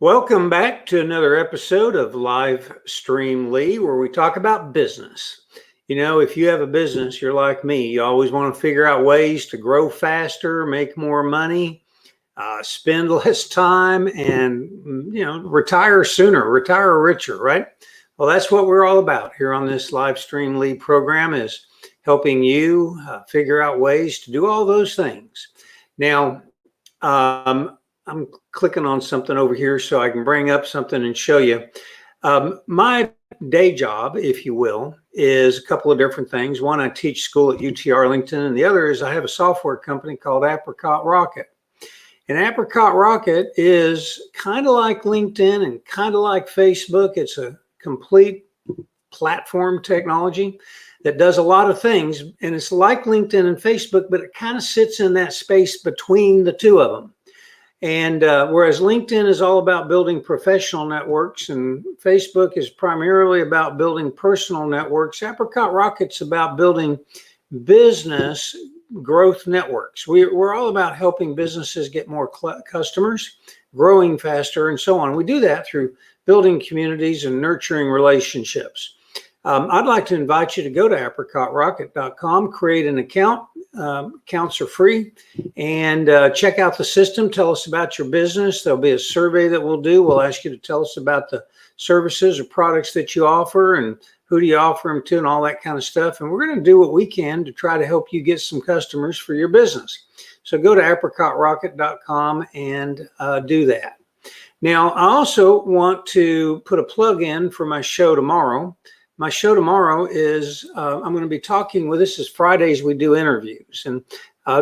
Welcome back to another episode of Live Stream Lee, where we talk about business. You know, if you have a business, you're like me. You always want to figure out ways to grow faster, make more money, spend less time, and retire sooner, retire richer, right? Well, that's what we're all about here on this Live Stream Lee program, is helping you figure out ways to do all those things. Now, I'm clicking on something over here so I can bring up something and show you. My day job, if you will, is a couple of different things. One, I teach school at UT Arlington, and the other is I have a software company called Apricot Rocket. And Apricot Rocket is kind of like LinkedIn and kind of like Facebook. It's a complete platform technology that does a lot of things. And it's like LinkedIn and Facebook, but it kind of sits in that space between the two of them. And whereas LinkedIn is all about building professional networks and Facebook is primarily about building personal networks, Apricot Rocket's about building business growth networks. We're all about helping businesses get more customers, growing faster, and so on. We do that through building communities and nurturing relationships. I'd like to invite you to go to apricotrocket.com, create an account. Accounts are free, and check out the system. Tell us about your business. There'll be a survey that we'll do. We'll ask you to tell us about the services or products that you offer and who do you offer them to and all that kind of stuff. And we're going to do what we can to try to help you get some customers for your business. So go to apricotrocket.com and do that. Now, I also want to put a plug in for my show tomorrow. My show tomorrow is, I'm going to be talking with, this is Fridays we do interviews. And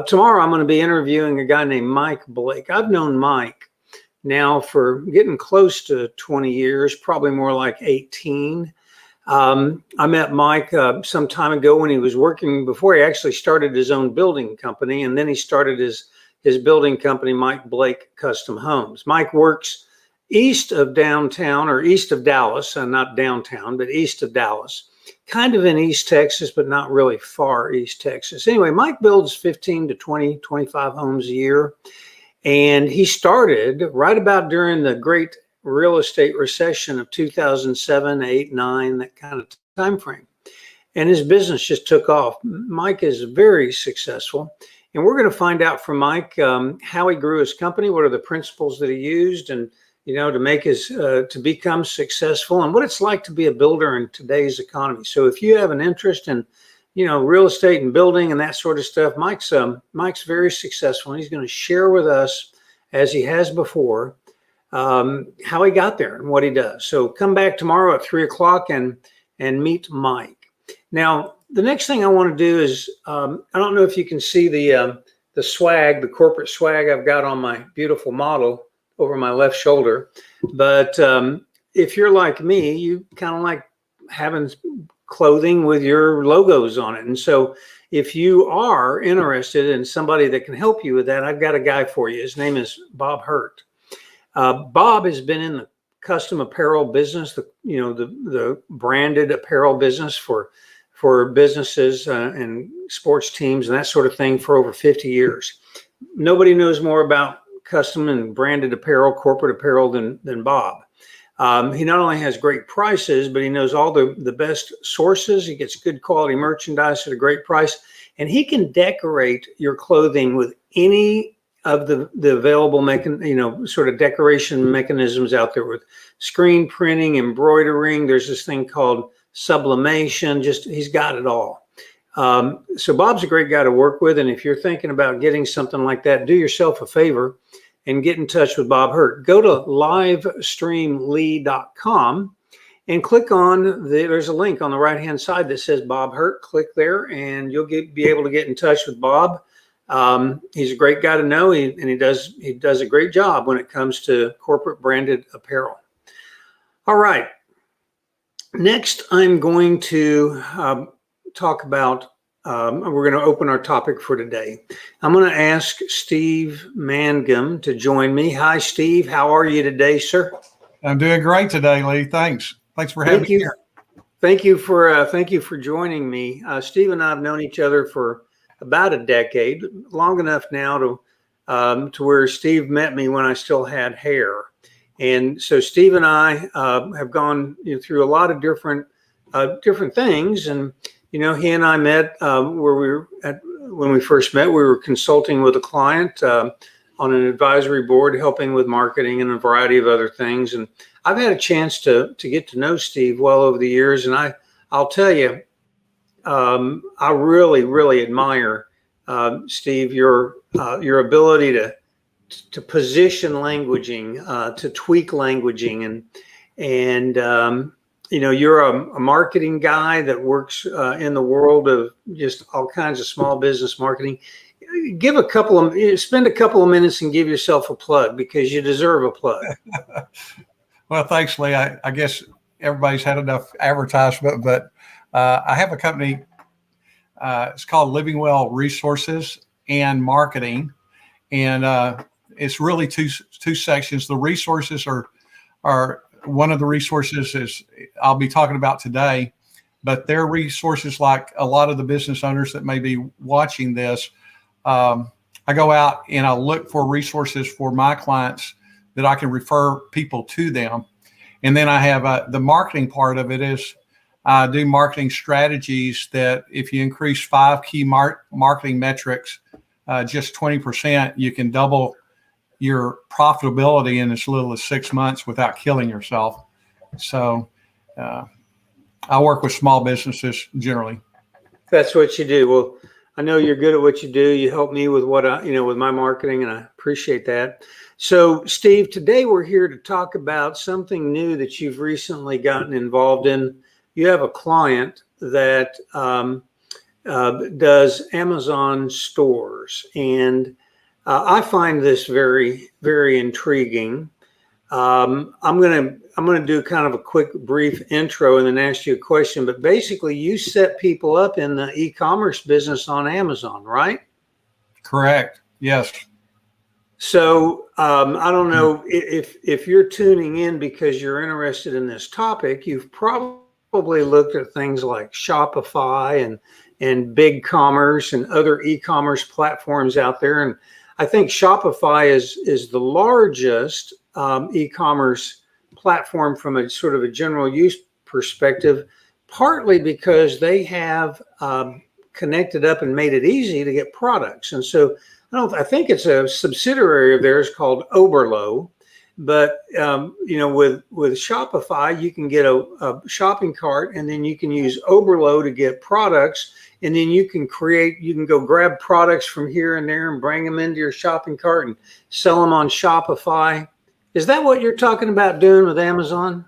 tomorrow I'm going to be interviewing a guy named Mike Blake. I've known Mike now for getting close to 20 years, probably more like 18. I met Mike some time ago when he was working, before he actually started his own building company. And then he started his building company, Mike Blake Custom Homes. Mike works east of downtown, or east of Dallas, not downtown, but east of Dallas, kind of in East Texas, but not really far East Texas. Anyway, Mike builds 15 to 20, 25 homes a year. And he started right about during the great real estate recession of 2007, 8, 9, that kind of time frame. And his business just took off. Mike is very successful. And we're going to find out from Mike how he grew his company, what are the principles that he used, and to make to become successful, and what it's like to be a builder in today's economy. So if you have an interest in, real estate and building and that sort of stuff, Mike's very successful, and he's going to share with us, as he has before, how he got there and what he does. So come back tomorrow at 3 o'clock and meet Mike. Now, the next thing I want to do is, I don't know if you can see the swag, the corporate swag I've got on my beautiful model over my left shoulder. But if you're like me, you kind of like having clothing with your logos on it. And so if you are interested in somebody that can help you with that, I've got a guy for you. His name is Bob Hurt. Bob has been in the custom apparel business, the branded apparel business for businesses and sports teams and that sort of thing for over 50 years. Nobody knows more about custom and branded apparel, corporate apparel than Bob. He not only has great prices, but he knows all the best sources. He gets good quality merchandise at a great price, and he can decorate your clothing with any of the available sort of decoration mechanisms out there, with screen printing, embroidering. There's this thing called sublimation. He's got it all. So Bob's a great guy to work with. And if you're thinking about getting something like that, do yourself a favor and get in touch with Bob Hurt. Go to livestreamlee.com and click on there's a link on the right-hand side that says Bob Hurt. Click there and you'll be able to get in touch with Bob. He's a great guy to know, and he does a great job when it comes to corporate branded apparel. All right. Next, I'm going to talk about, we're going to open our topic for today. I'm going to ask Steve Mangum to join me. Hi, Steve. How are you today, sir? I'm doing great today, Lee. Thanks for having me here. Thank you for joining me. Steve and I have known each other for about a decade, long enough now to where Steve met me when I still had hair. And so Steve and I have gone through a lot of different things. And, he and I met when we first met, we were consulting with a client on an advisory board, helping with marketing and a variety of other things. And I've had a chance to get to know Steve well over the years. And I'll tell you, I really, really admire, Steve, your ability to position languaging, to tweak languaging, and you're a marketing guy that works in the world of just all kinds of small business marketing. Spend a couple of minutes and give yourself a plug, because you deserve a plug. Well, thanks, Lee. I guess everybody's had enough advertisement, but I have a company. It's called Living Well Resources and Marketing, and it's really two sections. The resources are one of the resources is I'll be talking about today, but they're resources like a lot of the business owners that may be watching this. I go out and I look for resources for my clients that I can refer people to them. And then I have the marketing part of it is I do marketing strategies that if you increase 5 key marketing metrics, just 20%, you can double your profitability in as little as 6 months without killing yourself. So I work with small businesses generally. That's what you do. Well, I know you're good at what you do. You help me with with my marketing, and I appreciate that. So, Steve, today we're here to talk about something new that you've recently gotten involved in. You have a client that does Amazon stores, and I find this very, very intriguing. I'm gonna do kind of a quick, brief intro and then ask you a question. But basically, you set people up in the e-commerce business on Amazon, right? Correct. Yes. So I don't know if you're tuning in because you're interested in this topic. You've probably looked at things like Shopify and BigCommerce and other e-commerce platforms out there. And I think Shopify is the largest e-commerce platform from a sort of a general use perspective, partly because they have connected up and made it easy to get products. And so I think it's a subsidiary of theirs called Oberlo. But with Shopify, you can get a shopping cart, and then you can use Oberlo to get products, and then you can go grab products from here and there and bring them into your shopping cart and sell them on Shopify. Is that what you're talking about doing with Amazon?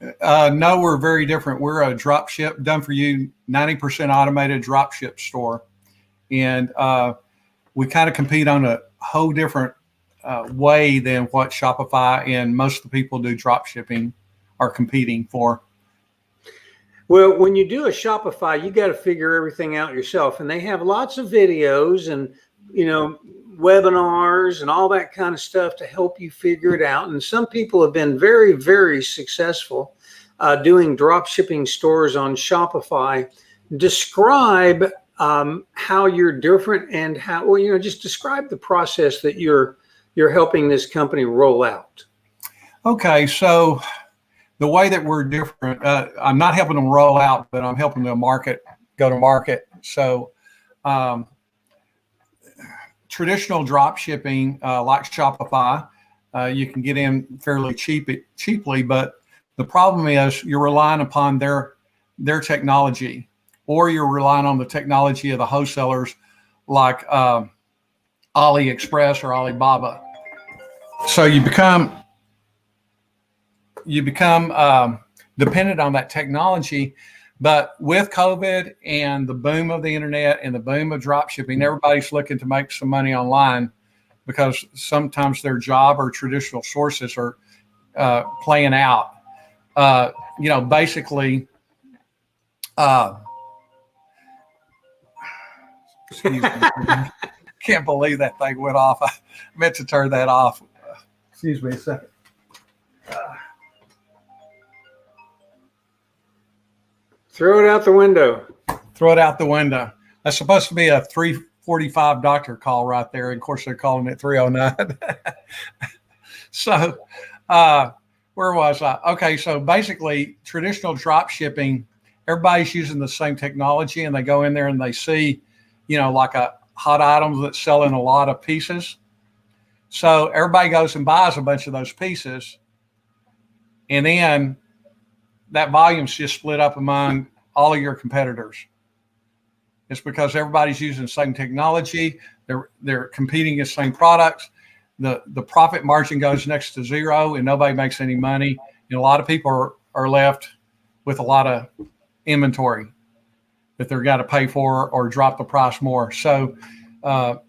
No, we're very different. We're a drop ship, done for you, 90% automated drop ship store, and we kind of compete on a whole different way than what Shopify and most of the people do drop shipping are competing for. Well, when you do a Shopify, you got to figure everything out yourself, and they have lots of videos and webinars and all that kind of stuff to help you figure it out. And some people have been very, very successful doing drop shipping stores on Shopify. Describe how you're different and just describe the process that you're helping this company roll out. Okay, so the way that we're different, I'm not helping them roll out, but I'm helping them go to market. So traditional drop shipping, like Shopify, you can get in fairly cheaply, but the problem is you're relying upon their technology, or you're relying on the technology of the wholesalers like AliExpress or Alibaba. So you become dependent on that technology. But with COVID and the boom of the internet and the boom of drop shipping, everybody's looking to make some money online because sometimes their job or traditional sources are playing out. Basically, excuse me, can't believe that thing went off. I meant to turn that off. Excuse me a second. Throw it out the window. Throw it out the window. That's supposed to be a 3:45 doctor call right there. And of course, they're calling it 3:09. So Where was I? Okay, so basically, traditional drop shipping, everybody's using the same technology, and they go in there and they see, like a hot items that's selling a lot of pieces. So everybody goes and buys a bunch of those pieces, and then that volume's just split up among all of your competitors. It's because everybody's using the same technology. They're competing against the same products. The profit margin goes next to zero, and nobody makes any money. And a lot of people are left with a lot of inventory that they're got to pay for or drop the price more. So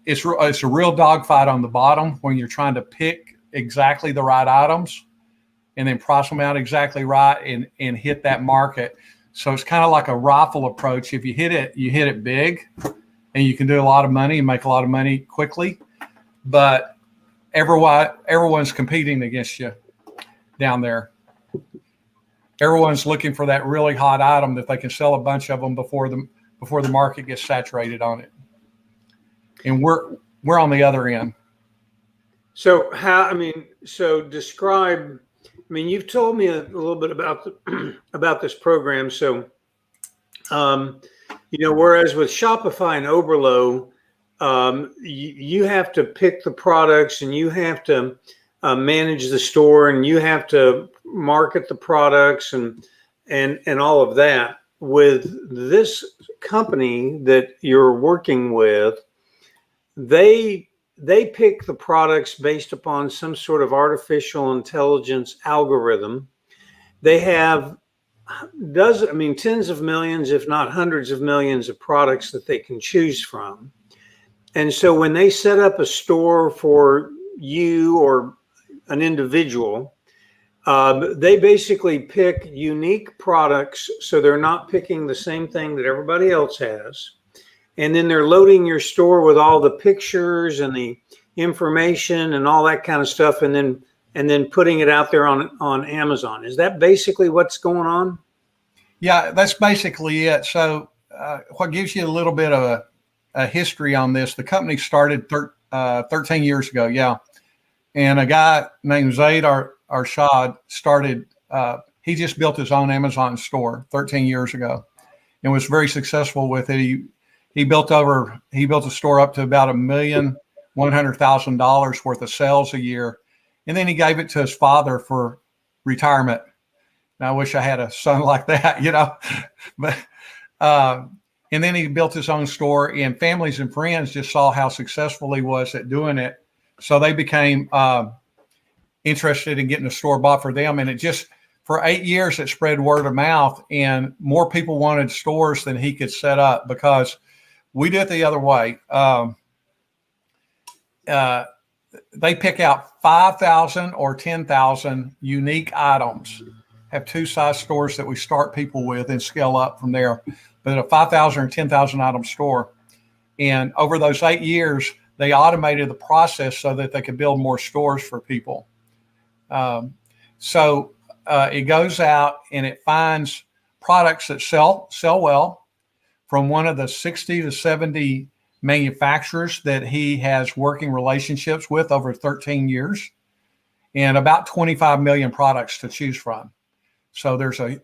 it's a real dogfight on the bottom when you're trying to pick exactly the right items and then price them out exactly right and hit that market. So it's kind of like a rifle approach. If you hit it big, and you can do a lot of money and make a lot of money quickly. But everyone's competing against you down there. Everyone's looking for that really hot item that they can sell a bunch of them before the market gets saturated on it. And we're on the other end. So describe. I mean, you've told me a little bit about this program. So, whereas with Shopify and Oberlo, you have to pick the products and you have to manage the store and you have to market the products and all of that. With this company that you're working with, they pick the products based upon some sort of artificial intelligence algorithm. They have tens of millions, if not hundreds of millions of products that they can choose from. And so when they set up a store for you or an individual, they basically pick unique products. So they're not picking the same thing that everybody else has. And then they're loading your store with all the pictures and the information and all that kind of stuff, and then putting it out there on Amazon. Is that basically what's going on? Yeah, that's basically it. So what gives you a little bit of a history on this, the company started 13 years ago, yeah. And a guy named Zaid Arshad started, he just built his own Amazon store 13 years ago and was very successful with it. He built a store up to about $1,100,000 worth of sales a year. And then he gave it to his father for retirement. And I wish I had a son like that, but, and then he built his own store, and families and friends just saw how successful he was at doing it. So they became interested in getting a store bought for them. And for 8 years, it spread word of mouth, and more people wanted stores than he could set up because we do it the other way. They pick out 5,000 or 10,000 unique items. Have two size stores that we start people with and scale up from there. But a 5,000 or 10,000 item store. And over those 8 years, they automated the process so that they could build more stores for people. So it goes out and it finds products that sell well from one of the 60 to 70 manufacturers that he has working relationships with over 13 years, and about 25 million products to choose from. So there's a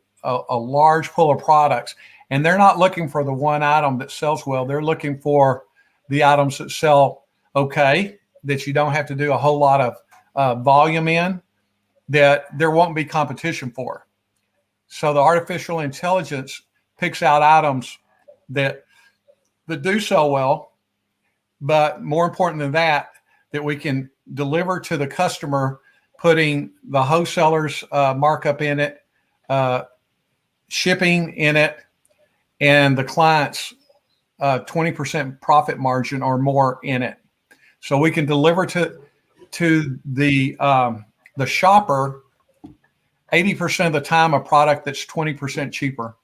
large pool of products, and they're not looking for the one item that sells well. They're looking for the items that sell okay, that you don't have to do a whole lot of volume in, that there won't be competition for. So the artificial intelligence picks out items that do sell well, but more important than that we can deliver to the customer, putting the wholesaler's markup in it, shipping in it, and the client's 20% profit margin or more in it. So we can deliver to the shopper 80% of the time a product that's 20% cheaper,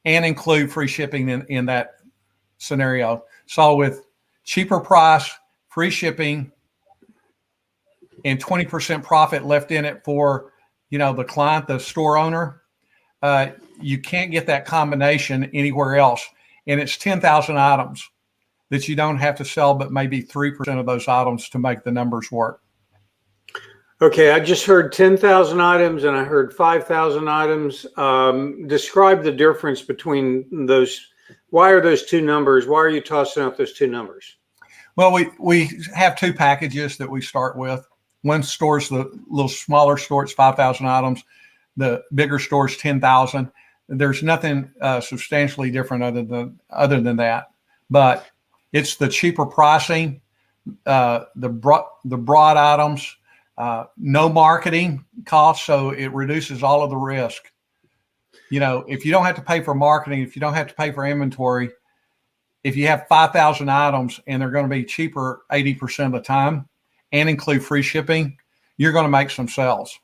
and include free shipping in that scenario. So with cheaper price, free shipping, and 20% profit left in it for the client, the store owner, you can't get that combination anywhere else. And it's 10,000 items that you don't have to sell, but maybe 3% of those items to make the numbers work. Okay, I just heard 10,000 items and I heard 5,000 items. Describe the difference between those. Why are those two numbers? Why are you tossing out those two numbers? Well, we have two packages that we start with. One store's the little smaller store, it's 5,000 items. The bigger store's 10,000. There's nothing substantially different other than that, but it's the cheaper pricing, the broad items, no marketing costs, so it reduces all of the risk. You know, if you don't have to pay for marketing, if you don't have to pay for inventory, if you have 5,000 items and they're going to be cheaper 80% of the time and include free shipping, you're going to make some sales.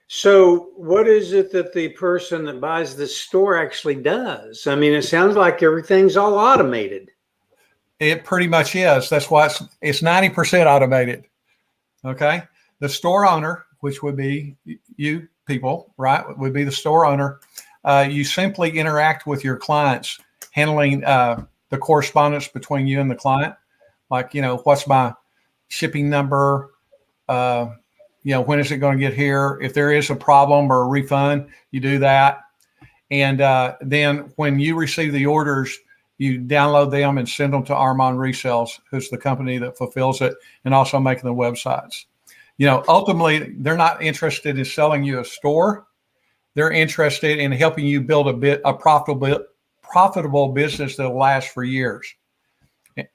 So what is it that the person that buys the store actually does? I mean, it sounds like everything's all automated. It pretty much is. That's why it's 90% automated. Okay. The store owner, which would be you people, right, would be the store owner. You simply interact with your clients, handling the correspondence between you and the client. Like, you know, what's my shipping number? You know, when is it going to get here? If there is a problem or a refund, you do that. And then when you receive the orders, you download them and send them to Armand Resells, who's the company that fulfills it, and also making the websites. You know, ultimately, they're not interested in selling you a store. They're interested in helping you build a profitable business that'll last for years.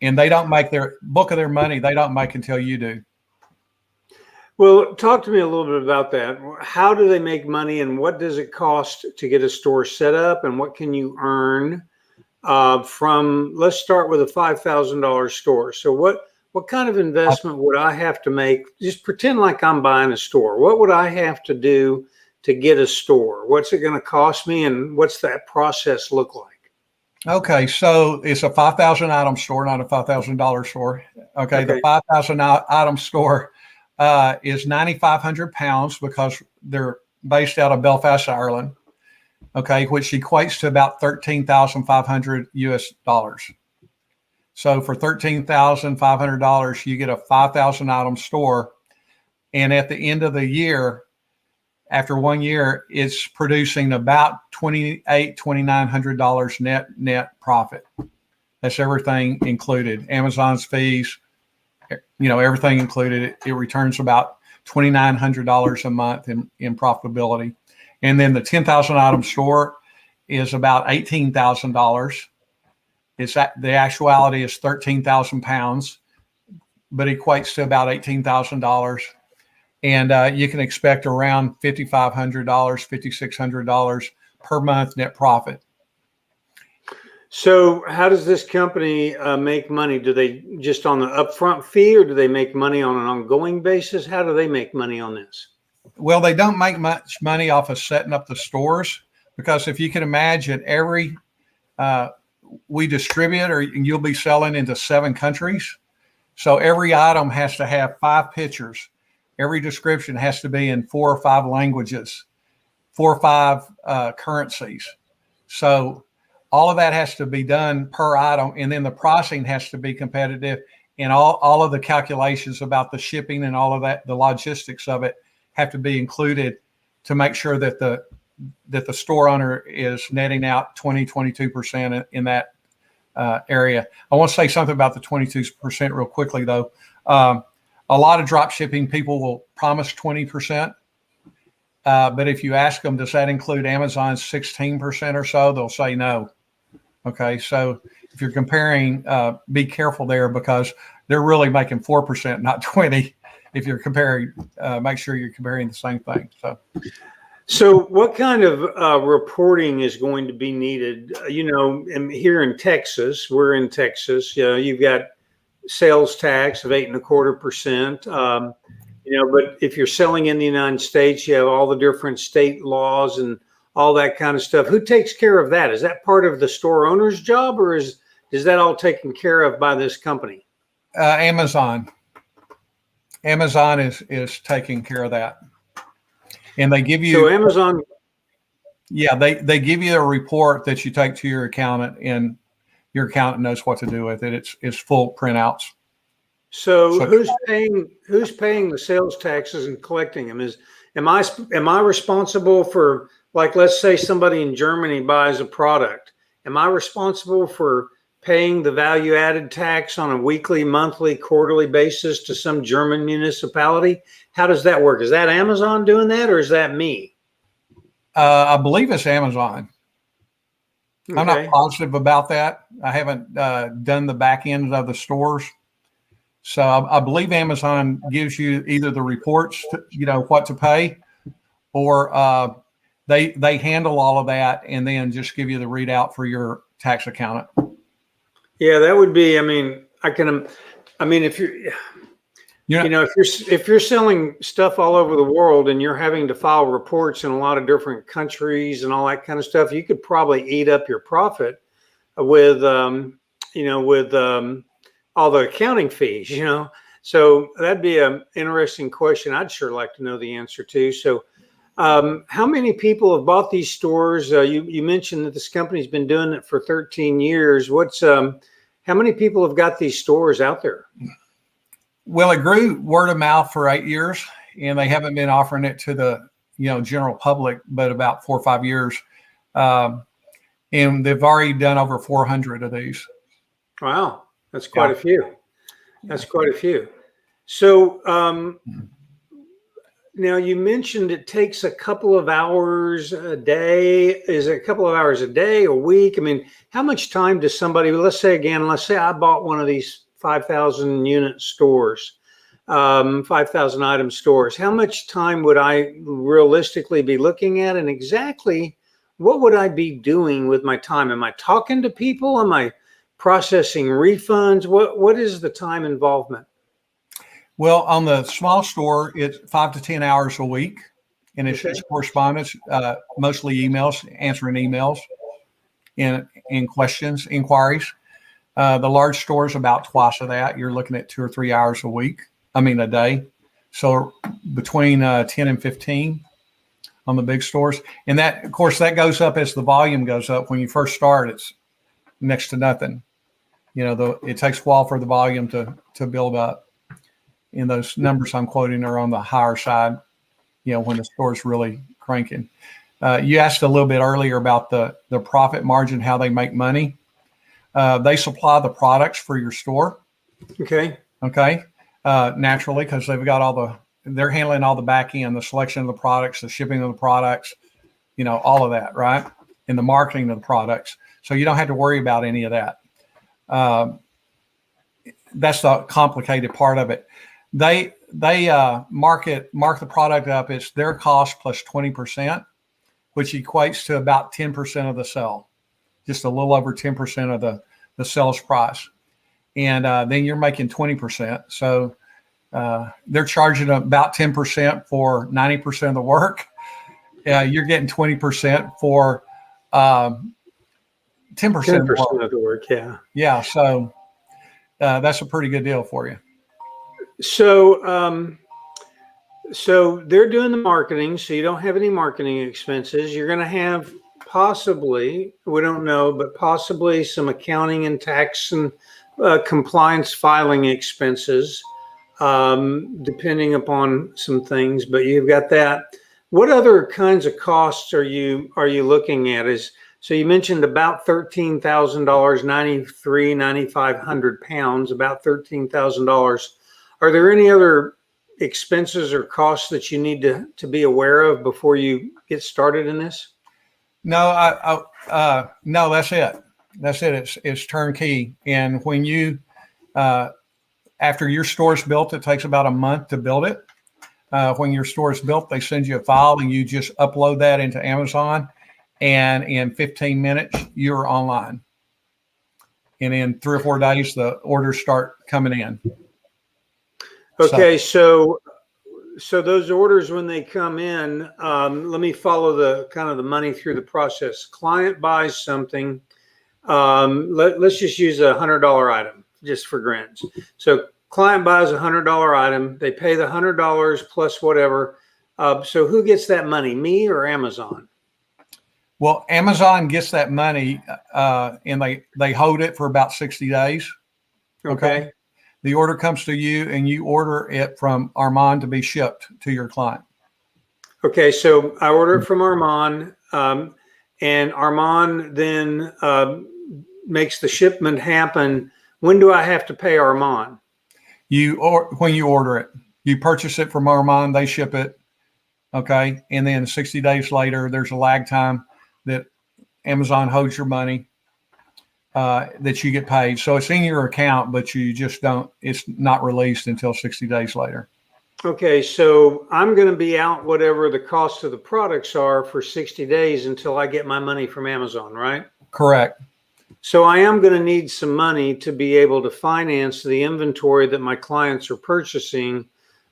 And they don't make their bulk of their money. They don't make until you do. Well, talk to me a little bit about that. How do they make money, and what does it cost to get a store set up, and what can you earn from? Let's start with a $5,000 store. So what kind of investment would I have to make? Just pretend like I'm buying a store. What would I have to do to get a store? What's it going to cost me, and what's that process look like? Okay, so it's a 5,000 item store, not a $5,000 store. Okay, the 5,000 item store is 9,500 pounds because they're based out of Belfast, Ireland. Okay, which equates to about $13,500 US dollars. So for $13,500, you get a 5,000 item store, and at the end of the year, after 1 year, it's producing about $2,900 net profit. That's everything included. Amazon's fees, you know, everything included. It returns about $2,900 a month in profitability. And then the 10,000 item store is about $18,000. The actuality is 13,000 pounds, but equates to about $18,000. And you can expect around $5,500, $5,600 per month net profit. So how does this company make money? Do they just on the upfront fee, or do they make money on an ongoing basis? How do they make money on this? Well, they don't make much money off of setting up the stores, because if you can imagine, we distribute, or you'll be selling into 7 countries. So every item has to have 5 pictures. Every description has to be in 4 or 5 languages, 4 or 5 currencies. So all of that has to be done per item. And then the pricing has to be competitive, and all of the calculations about the shipping and all of that, the logistics of it, have to be included to make sure that the store owner is netting out 22% in that area. I want to say something about the 22% real quickly, though. A lot of drop shipping people will promise 20%. But if you ask them, does that include Amazon's 16% or so? They'll say no. Okay. So if you're comparing, be careful there, because they're really making 4%, not 20. If you're comparing, make sure you're comparing the same thing. So what kind of reporting is going to be needed? You know, here in Texas, we're in Texas, you've got sales tax of 8.25%. You know, but if you're selling in the United States, you have all the different state laws and all that kind of stuff. Who takes care of that? Is that part of the store owner's job, or is that all taken care of by this company? Amazon is taking care of that, and they give you. So Amazon. Yeah, they give you a report that you take to your accountant, and your accountant knows what to do with it. It's full printouts. So So who's paying the sales taxes and collecting them? Am I responsible for, like, let's say somebody in Germany buys a product. Am I responsible for paying the value added tax on a weekly, monthly, quarterly basis to some German municipality? How does that work? Is that Amazon doing that, or is that me? I believe it's Amazon. I'm not Okay. positive about that. I haven't done the back end of the stores. So I believe Amazon gives you either the reports, what to pay, or they handle all of that and then just give you the readout for your tax accountant. Yeah, that would be. If you're, You know, if you're selling stuff all over the world and you're having to file reports in a lot of different countries and all that kind of stuff, you could probably eat up your profit with, all the accounting fees. So that'd be an interesting question. I'd sure like to know the answer to. So, how many people have bought these stores? You mentioned that this company's been doing it for 13 years. How many people have got these stores out there? well, it grew word of mouth for 8 years, and they haven't been offering it to the general public, but about 4 or 5 years, and they've already done over 400 of these. Wow, that's quite Yeah. a few. That's quite a few. So, now you mentioned it takes a couple of hours a day. Is it a couple of hours a day, a week? How much time does somebody, let's say I bought one of these 5,000 unit stores, 5,000 item stores. How much time would I realistically be looking at? And exactly what would I be doing with my time? Am I talking to people? Am I processing refunds? What is the time involvement? Well, on the small store, it's 5 to 10 hours a week, and it's Okay. just correspondence, mostly emails, answering emails and questions, inquiries. The large store is about twice of that. You're looking at 2 or 3 hours a day. So between 10 and 15 on the big stores. And that, of course, that goes up as the volume goes up. When you first start, it's next to nothing. It takes a while for the volume to build up. And those numbers I'm quoting are on the higher side, when the store's really cranking. You asked a little bit earlier about the profit margin, how they make money. They supply the products for your store. Okay. Okay. Naturally, because they're handling all the back end, the selection of the products, the shipping of the products, all of that, right? And the marketing of the products. So you don't have to worry about any of that. That's the complicated part of it. They mark the product up. It's their cost plus 20%, which equates to about 10% of the sale, just a little over 10% of the sales price. And then you're making 20%. So they're charging about 10% for 90% of the work. You're getting 20% for 10% 10% of the work. of the work. Yeah. Yeah. So that's a pretty good deal for you. So, so they're doing the marketing, so you don't have any marketing expenses. You're going to have possibly, we don't know, but possibly some accounting and tax and compliance filing expenses, depending upon some things. But you've got that. What other kinds of costs are you looking at? So you mentioned about $13,000, 9,500 pounds, about $13,000. Are there any other expenses or costs that you need to be aware of before you get started in this? No, no, that's it. That's it. It's turnkey. And when after your store's built, it takes about a month to build it. When your store is built, they send you a file and you just upload that into Amazon. And in 15 minutes, you're online. And in 3 or 4 days, the orders start coming in. Okay, so those orders, when they come in, let me follow the money through the process. Client buys something. Let's just use $100 item just for grins. So client buys $100 item. They pay the $100 plus whatever. So who gets that money, me or Amazon? Well, Amazon gets that money and they hold it for about 60 days. Okay. The order comes to you and you order it from Armand to be shipped to your client. Okay, so I order it from Armand, and Armand then makes the shipment happen. When do I have to pay Armand? When you order it, you purchase it from Armand, they ship it. Okay. And then 60 days later, there's a lag time that Amazon holds your money, that you get paid. So it's in your account, but you just don't, it's not released until 60 days later. Okay, so I'm going to be out whatever the cost of the products are for 60 days until I get my money from Amazon, right? Correct. So I am going to need some money to be able to finance the inventory that my clients are purchasing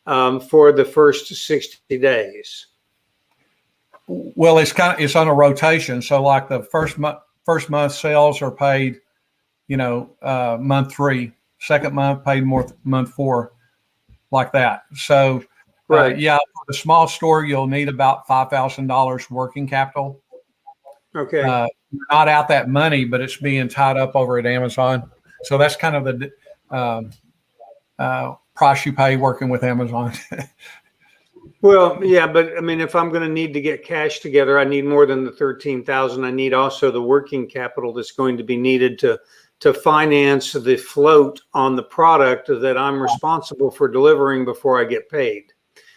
for the first 60 days. Well, it's on a rotation. So like the first month sales are paid, month 3, second month paid month 4, like that. So right. For the small store, you'll need about $5,000 working capital. Okay. You're not out that money, but it's being tied up over at Amazon. So that's kind of the price you pay working with Amazon. Well, yeah, but I mean, if I'm going to need to get cash together, I need more than the 13,000. I need also the working capital that's going to be needed to finance the float on the product that I'm responsible for delivering before I get paid.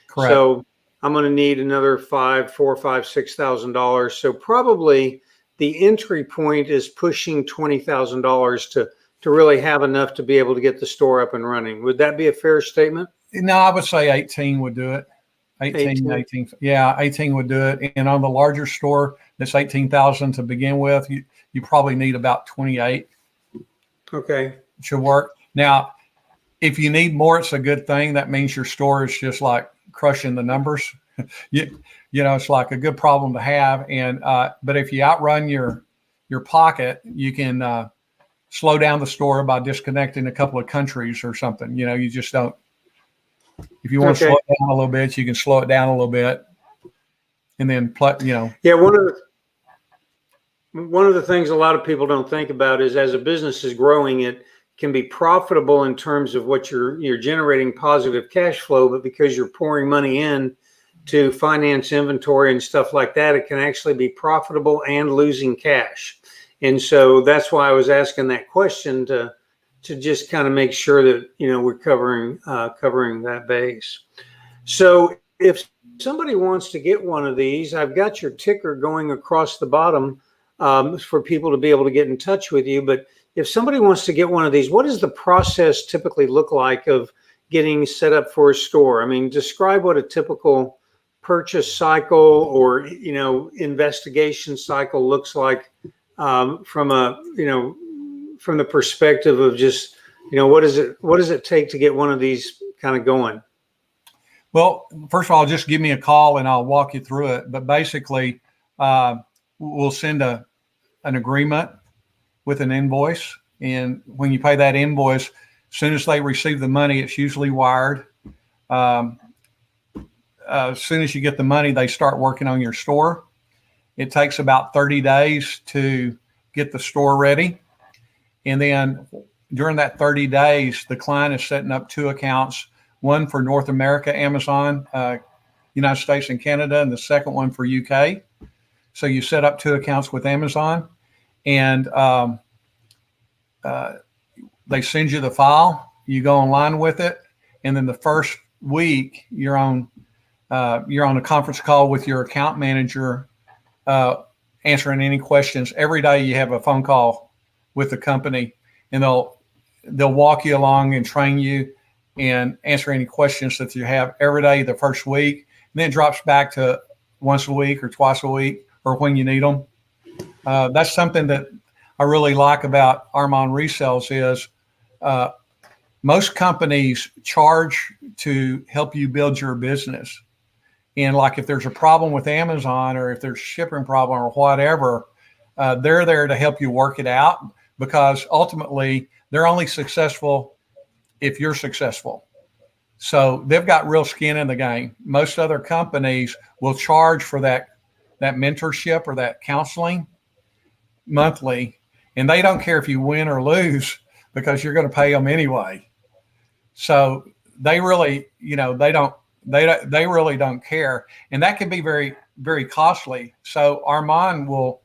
Correct. So I'm going to need another $6,000. So probably the entry point is pushing $20,000 to really have enough to be able to get the store up and running. Would that be a fair statement? No, I would say 18 would do it. 18. Yeah, 18 would do it. And on the larger store, that's 18,000 to begin with. You probably need about 28. Okay. Should work. Now, if you need more, it's a good thing. That means your store is just like crushing the numbers. It's like a good problem to have. And but if you outrun your pocket, you can slow down the store by disconnecting a couple of countries or something. You just don't. If you want to slow it down a little bit, you can slow it down a little bit, and then Yeah, one of the things a lot of people don't think about is as a business is growing, it can be profitable in terms of what you're generating positive cash flow, but because you're pouring money in to finance inventory and stuff like that, it can actually be profitable and losing cash. And so that's why I was asking that question to just kind of make sure that we're covering that base. So if somebody wants to get one of these, I've got your ticker going across the bottom for people to be able to get in touch with you. But if somebody wants to get one of these, what does the process typically look like of getting set up for a store? I mean, describe what a typical purchase cycle or investigation cycle looks like from the perspective of just what does it take to get one of these kind of going? Well, first of all, just give me a call and I'll walk you through it. But basically, we'll send an agreement with an invoice, and when you pay that invoice, as soon as they receive the money, it's usually wired. As soon as you get the money, they start working on your store. It takes about 30 days to get the store ready. And then during that 30 days, the client is setting up 2 accounts, one for North America, Amazon, United States and Canada, and the second one for UK. So you set up 2 accounts with Amazon, and they send you the file. You go online with it, and then the first week you're on a conference call with your account manager, answering any questions. Every day you have a phone call with the company, and they'll walk you along and train you and answer any questions that you have every day the first week. And then it drops back to once a week or twice a week or when you need them. That's something that I really like about Armand Resells is most companies charge to help you build your business. And like if there's a problem with Amazon or if there's a shipping problem or whatever, they're there to help you work it out, because ultimately they're only successful if you're successful. So they've got real skin in the game. Most other companies will charge for that mentorship or that counseling monthly, and they don't care if you win or lose because you're going to pay them anyway. So they really, they really don't care, and that can be very, very costly. So Armand will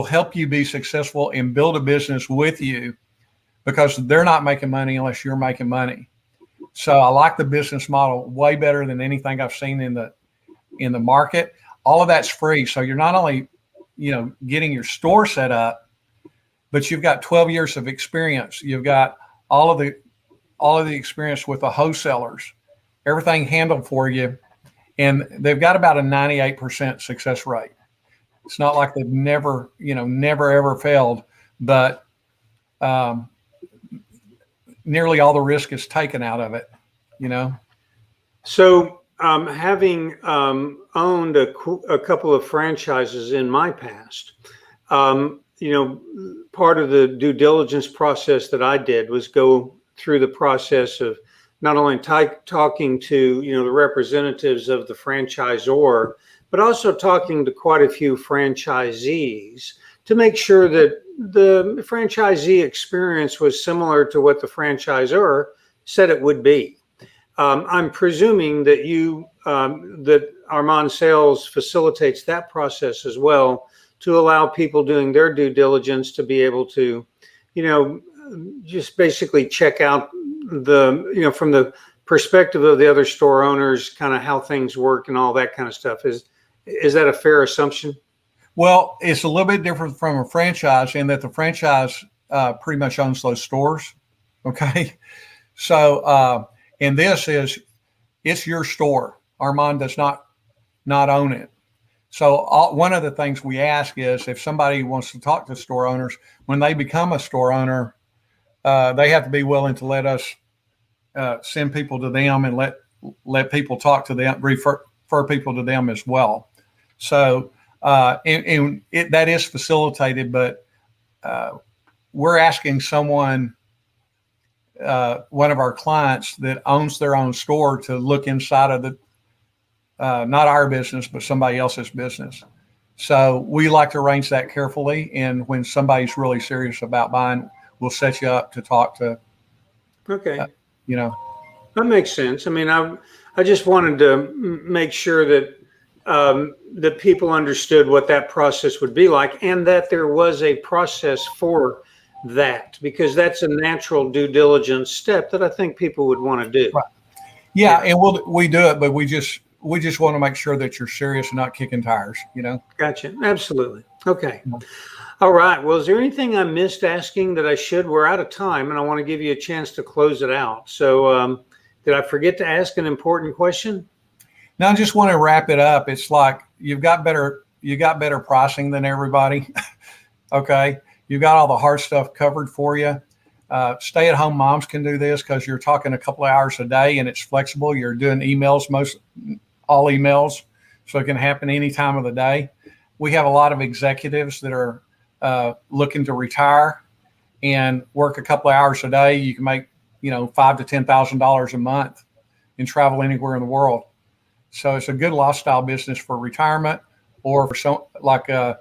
help you be successful and build a business with you, because they're not making money unless you're making money. So I like the business model way better than anything I've seen in the market. All of that's free. So you're not only, getting your store set up, but you've got 12 years of experience. You've got all of the experience with the wholesalers, everything handled for you. And they've got about a 98% success rate. It's not like they've never ever failed, but nearly all the risk is taken out of it. So, having owned a couple of franchises in my past, part of the due diligence process that I did was go through the process of not only talking to, the representatives of the franchisor, but also talking to quite a few franchisees to make sure that the franchisee experience was similar to what the franchisor said it would be. I'm presuming that that Armand Sales facilitates that process as well, to allow people doing their due diligence to be able to, just basically check out from the perspective of the other store owners, kind of how things work and all that kind of stuff. Is that a fair assumption? Well, it's a little bit different from a franchise in that the franchise pretty much owns those stores. Okay. So, and it's your store. Armand does not own it. So one of the things we ask is, if somebody wants to talk to store owners, when they become a store owner, they have to be willing to let us send people to them and let people talk to them, refer people to them as well. So, that is facilitated, but we're asking someone, one of our clients that owns their own store, to look inside of not our business, but somebody else's business. So we like to arrange that carefully. And when somebody's really serious about buying, we'll set you up to talk to. Okay. That makes sense. I mean, I just wanted to make sure that that people understood what that process would be like, and that there was a process for that, because that's a natural due diligence step that I think people would want to do. Right. Yeah, and we do it, but we just want to make sure that you're serious and not kicking tires. Gotcha. Absolutely. Okay. All right. Well, is there anything I missed asking that I should? We're out of time, and I want to give you a chance to close it out. So, did I forget to ask an important question? No, I just want to wrap it up. It's like you got better pricing than everybody. Okay. You've got all the hard stuff covered for you. Stay-at-home moms can do this because you're talking a couple of hours a day and it's flexible. You're doing emails, all emails, so it can happen any time of the day. We have a lot of executives that are looking to retire and work a couple of hours a day. You can make, $5,000 to $10,000 a month and travel anywhere in the world. So it's a good lifestyle business for retirement, or for some like a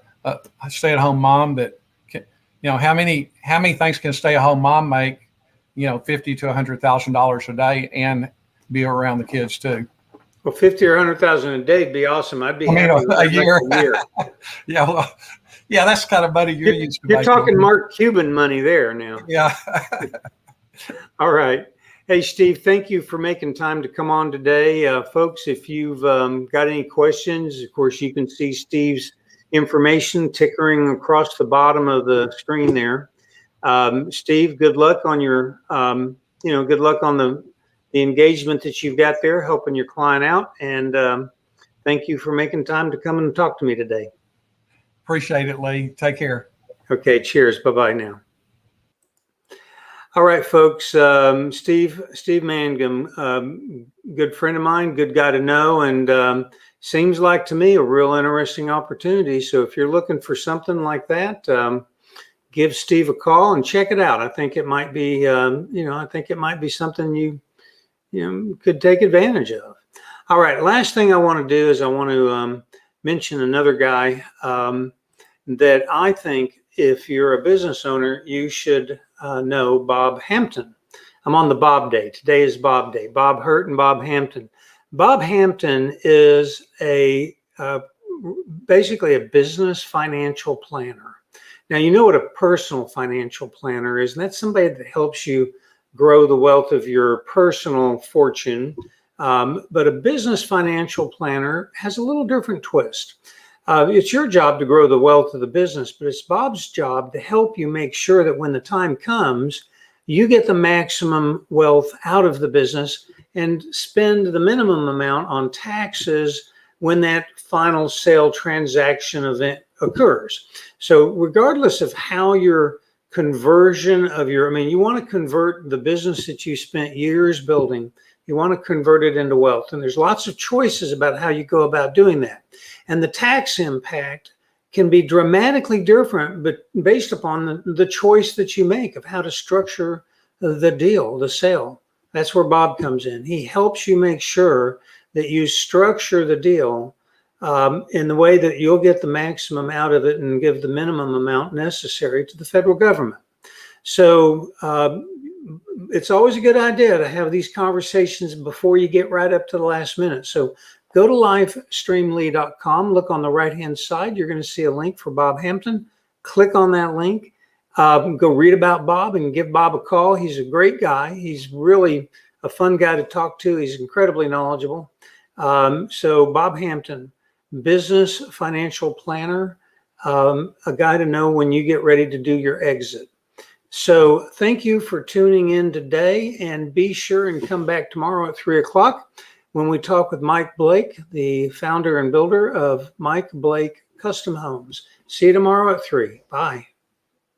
stay-at-home mom that can, how many things can stay-at-home mom make? $50,000 to $100,000 a day and be around the kids too. Well, 50 or 100,000 a day would be awesome. I'd be happy with a year. Yeah, well, yeah, that's kind of money you're used to. You're talking Mark Cuban money there now. Yeah. All right. Hey, Steve, thank you for making time to come on today. Folks, if you've got any questions, of course, you can see Steve's information tickering across the bottom of the screen there. Steve, good luck on your, good luck on the engagement that you've got there, helping your client out. And thank you for making time to come and talk to me today. Appreciate it, Lee. Take care. Okay, cheers. Bye-bye now. All right, folks. Steve Mangum, good friend of mine, good guy to know, and seems like to me a real interesting opportunity. So if you're looking for something like that, give Steve a call and check it out. I think it might be, I think it might be something you could take advantage of. All right, last thing I want to do is I want to mention another guy that I think, if you're a business owner, you should know, Bob Hampton. I'm on the Bob Day. Today is Bob Day. Bob Hurt and Bob Hampton. Bob Hampton is basically a business financial planner. Now, you know what a personal financial planner is, and that's somebody that helps you grow the wealth of your personal fortune. But a business financial planner has a little different twist. It's your job to grow the wealth of the business, but it's Bob's job to help you make sure that when the time comes, you get the maximum wealth out of the business and spend the minimum amount on taxes when that final sale transaction event occurs. So regardless of how your conversion of you want to convert the business that you spent years building, you want to convert it into wealth. And there's lots of choices about how you go about doing that. And the tax impact can be dramatically different, but based upon the choice that you make of how to structure the deal, the sale. That's where Bob comes in. He helps you make sure that you structure the deal in the way that you'll get the maximum out of it and give the minimum amount necessary to the federal government. So it's always a good idea to have these conversations before you get right up to the last minute. So go to livestreamlee.com, look on the right-hand side. You're going to see a link for Bob Hampton. Click on that link. Go read about Bob and give Bob a call. He's a great guy. He's really a fun guy to talk to. He's incredibly knowledgeable. So Bob Hampton, business financial planner, a guy to know when you get ready to do your exit. So thank you for tuning in today, and be sure and come back tomorrow at 3 o'clock when we talk with Mike Blake, the founder and builder of Mike Blake Custom Homes. See you tomorrow at 3. Bye.